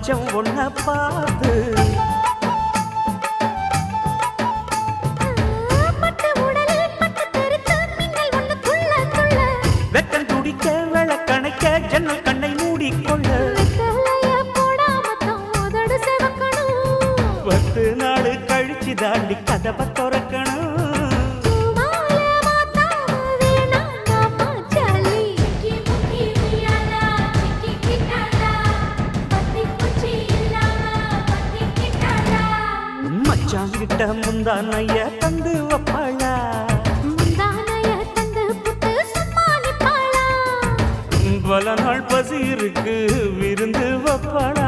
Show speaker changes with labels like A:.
A: மச்சம் ஒன்ன பார்த்து வெக்கம் துடிக்க விளக்கணைக்க ஜன்னல் கண்ணை மூடிக்கொள்ள 10 நாள் கழிச்சு தாண்டி கதவை திறக்கணும். மச்சாங்கிட்ட முந்தானைய தந்து வப்பாளா, பல நாள் பசி இருக்கு விருந்து வப்பாளா.